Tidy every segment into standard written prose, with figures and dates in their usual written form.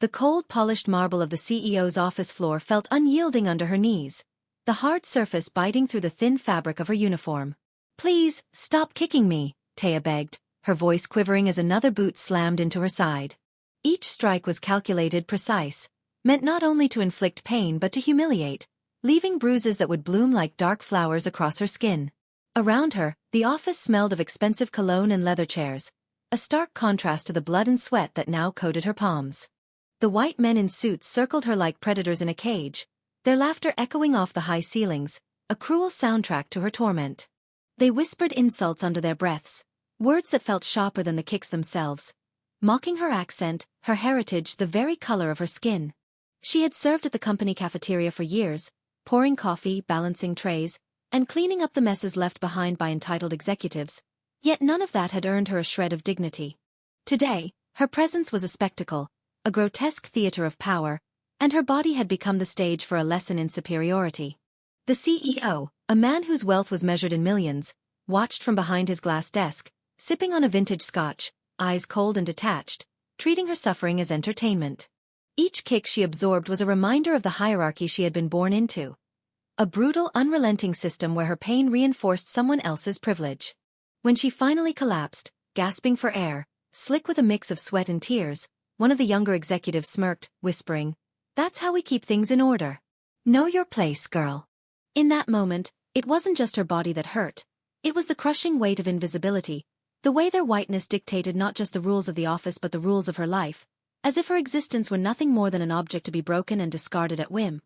The cold polished marble of the CEO's office floor felt unyielding under her knees, the hard surface biting through the thin fabric of her uniform. "Please, stop kicking me," Taya begged, her voice quivering as another boot slammed into her side. Each strike was calculated, precise, meant not only to inflict pain but to humiliate, leaving bruises that would bloom like dark flowers across her skin. Around her, the office smelled of expensive cologne and leather chairs, a stark contrast to the blood and sweat that now coated her palms. The white men in suits circled her like predators in a cage, their laughter echoing off the high ceilings, a cruel soundtrack to her torment. They whispered insults under their breaths, words that felt sharper than the kicks themselves, mocking her accent, her heritage, the very color of her skin. She had served at the company cafeteria for years, pouring coffee, balancing trays, and cleaning up the messes left behind by entitled executives, yet none of that had earned her a shred of dignity. Today, her presence was a spectacle, a grotesque theater of power, and her body had become the stage for a lesson in superiority. The CEO, a man whose wealth was measured in millions, watched from behind his glass desk, sipping on a vintage scotch, eyes cold and detached, treating her suffering as entertainment. Each kick she absorbed was a reminder of the hierarchy she had been born into. A brutal, unrelenting system where her pain reinforced someone else's privilege. When she finally collapsed, gasping for air, slick with a mix of sweat and tears, one of the younger executives smirked, whispering, "That's how we keep things in order. Know your place, girl." In that moment, it wasn't just her body that hurt. It was the crushing weight of invisibility, the way their whiteness dictated not just the rules of the office but the rules of her life, as if her existence were nothing more than an object to be broken and discarded at whim.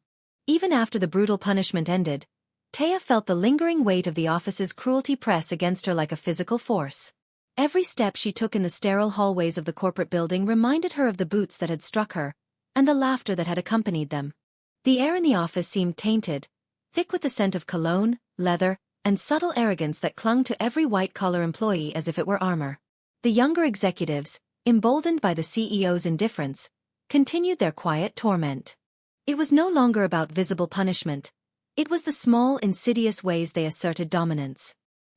Even after the brutal punishment ended, Taya felt the lingering weight of the office's cruelty press against her like a physical force. Every step she took in the sterile hallways of the corporate building reminded her of the boots that had struck her, and the laughter that had accompanied them. The air in the office seemed tainted, thick with the scent of cologne, leather, and subtle arrogance that clung to every white-collar employee as if it were armor. The younger executives, emboldened by the CEO's indifference, continued their quiet torment. It was no longer about visible punishment. It was the small, insidious ways they asserted dominance.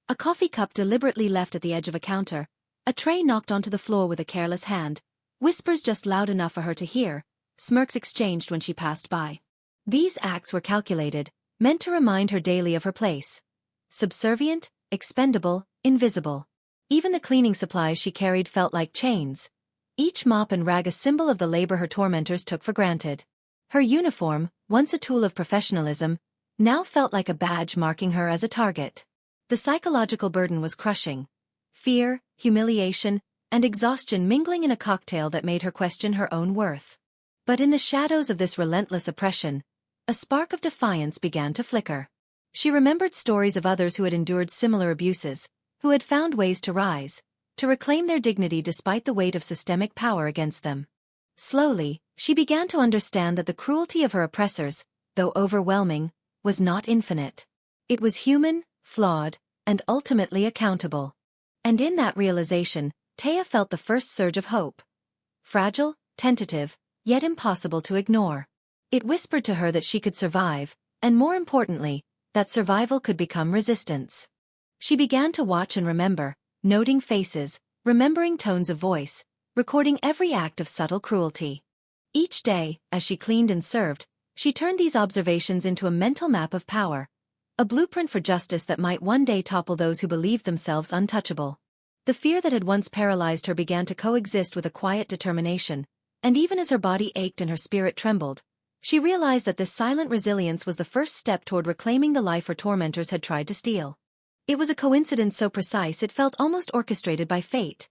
A coffee cup deliberately left at the edge of a counter, a tray knocked onto the floor with a careless hand, whispers just loud enough for her to hear, smirks exchanged when she passed by. These acts were calculated, meant to remind her daily of her place. Subservient, expendable, invisible. Even the cleaning supplies she carried felt like chains, each mop and rag a symbol of the labor her tormentors took for granted. Her uniform, once a tool of professionalism, now felt like a badge marking her as a target. The psychological burden was crushing. Fear, humiliation, and exhaustion mingling in a cocktail that made her question her own worth. But in the shadows of this relentless oppression, a spark of defiance began to flicker. She remembered stories of others who had endured similar abuses, who had found ways to rise, to reclaim their dignity despite the weight of systemic power against them. Slowly, she began to understand that the cruelty of her oppressors, though overwhelming, was not infinite. It was human, flawed, and ultimately accountable. And in that realization, Taya felt the first surge of hope. Fragile, tentative, yet impossible to ignore. It whispered to her that she could survive, and more importantly, that survival could become resistance. She began to watch and remember, noting faces, remembering tones of voice, recording every act of subtle cruelty. Each day, as she cleaned and served, she turned these observations into a mental map of power, a blueprint for justice that might one day topple those who believed themselves untouchable. The fear that had once paralyzed her began to coexist with a quiet determination, and even as her body ached and her spirit trembled, she realized that this silent resilience was the first step toward reclaiming the life her tormentors had tried to steal. It was a coincidence so precise it felt almost orchestrated by fate.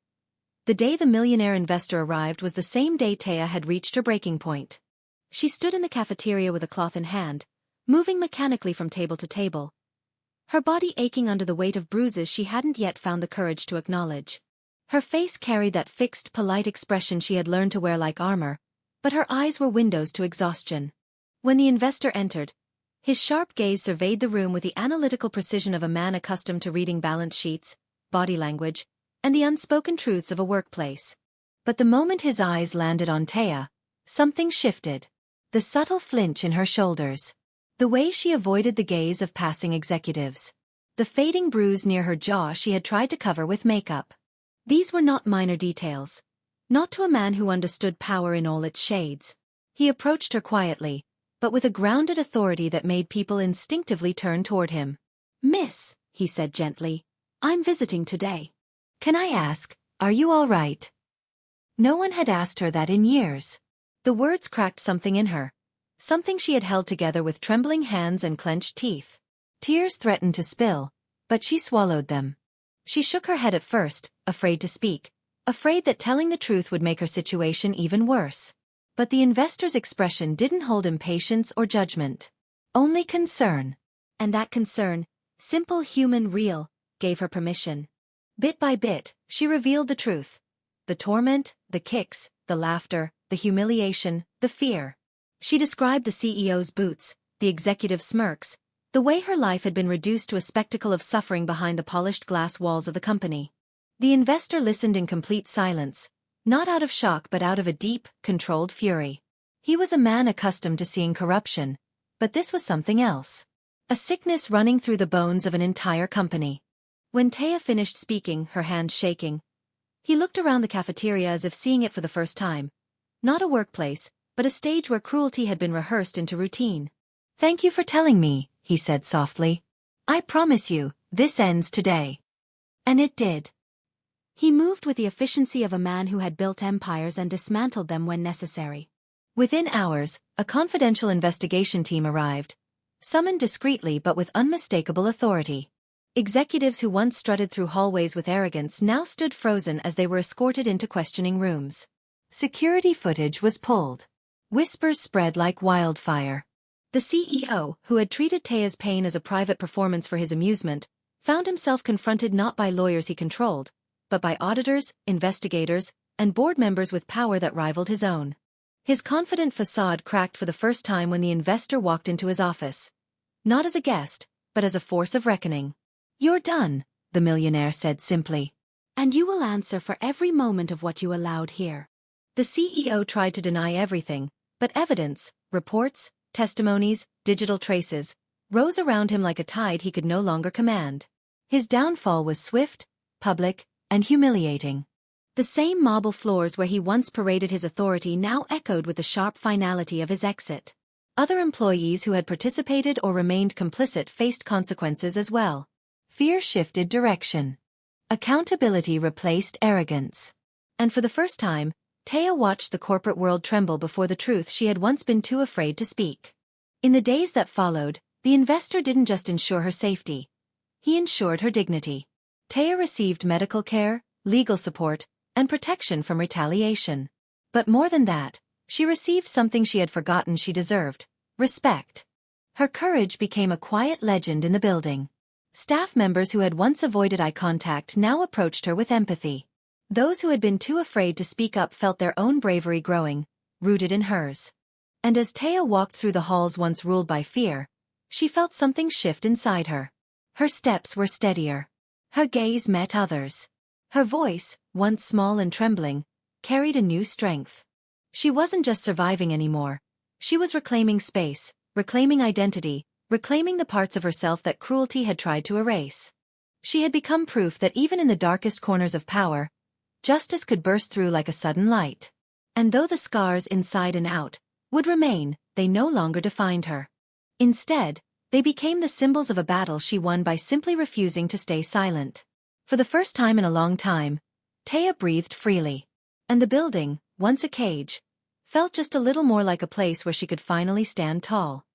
The day the millionaire investor arrived was the same day Taya had reached her breaking point. She stood in the cafeteria with a cloth in hand, moving mechanically from table to table, her body aching under the weight of bruises she hadn't yet found the courage to acknowledge. Her face carried that fixed, polite expression she had learned to wear like armor, but her eyes were windows to exhaustion. When the investor entered, his sharp gaze surveyed the room with the analytical precision of a man accustomed to reading balance sheets, body language, and the unspoken truths of a workplace. But the moment his eyes landed on Taya, something shifted. The subtle flinch in her shoulders. The way she avoided the gaze of passing executives. The fading bruise near her jaw she had tried to cover with makeup. These were not minor details. not to a man who understood power in all its shades. He approached her quietly, but with a grounded authority that made people instinctively turn toward him. "Miss," he said gently, "I'm visiting today. Can I ask, are you all right?" No one had asked her that in years. The words cracked something in her, something she had held together with trembling hands and clenched teeth. Tears threatened to spill, but she swallowed them. She shook her head at first, afraid to speak, afraid that telling the truth would make her situation even worse. But the investor's expression didn't hold impatience or judgment. Only concern. And that concern, simple, human, real, gave her permission. Bit by bit, she revealed the truth. The torment, the kicks, the laughter, the humiliation, the fear. She described the CEO's boots, the executive's smirks, the way her life had been reduced to a spectacle of suffering behind the polished glass walls of the company. The investor listened in complete silence, not out of shock but out of a deep, controlled fury. He was a man accustomed to seeing corruption, but this was something else. A sickness running through the bones of an entire company. When Taya finished speaking, her hands shaking, he looked around the cafeteria as if seeing it for the first time. Not a workplace, but a stage where cruelty had been rehearsed into routine. "Thank you for telling me," he said softly. "I promise you, this ends today." And it did. He moved with the efficiency of a man who had built empires and dismantled them when necessary. Within hours, a confidential investigation team arrived, summoned discreetly but with unmistakable authority. Executives who once strutted through hallways with arrogance now stood frozen as they were escorted into questioning rooms. Security footage was pulled. Whispers spread like wildfire. The CEO, who had treated Taya's pain as a private performance for his amusement, found himself confronted not by lawyers he controlled, but by auditors, investigators, and board members with power that rivaled his own. His confident facade cracked for the first time when the investor walked into his office. Not as a guest, but as a force of reckoning. "You're done," the millionaire said simply. "And you will answer for every moment of what you allowed here." The CEO tried to deny everything, but evidence, reports, testimonies, digital traces, rose around him like a tide he could no longer command. His downfall was swift, public, and humiliating. The same marble floors where he once paraded his authority now echoed with the sharp finality of his exit. Other employees who had participated or remained complicit faced consequences as well. Fear shifted direction. Accountability replaced arrogance. And for the first time, Taya watched the corporate world tremble before the truth she had once been too afraid to speak. In the days that followed, the investor didn't just ensure her safety. He ensured her dignity. Taya received medical care, legal support, and protection from retaliation. But more than that, she received something she had forgotten she deserved: respect. Her courage became a quiet legend in the building. Staff members who had once avoided eye contact now approached her with empathy. Those who had been too afraid to speak up felt their own bravery growing, rooted in hers. And as Taya walked through the halls once ruled by fear, she felt something shift inside her. Her steps were steadier. Her gaze met others. Her voice, once small and trembling, carried a new strength. She wasn't just surviving anymore. She was reclaiming space, reclaiming identity, reclaiming the parts of herself that cruelty had tried to erase. She had become proof that even in the darkest corners of power, justice could burst through like a sudden light. And though the scars inside and out would remain, they no longer defined her. Instead, they became the symbols of a battle she won by simply refusing to stay silent. For the first time in a long time, Taya breathed freely. And the building, once a cage, felt just a little more like a place where she could finally stand tall.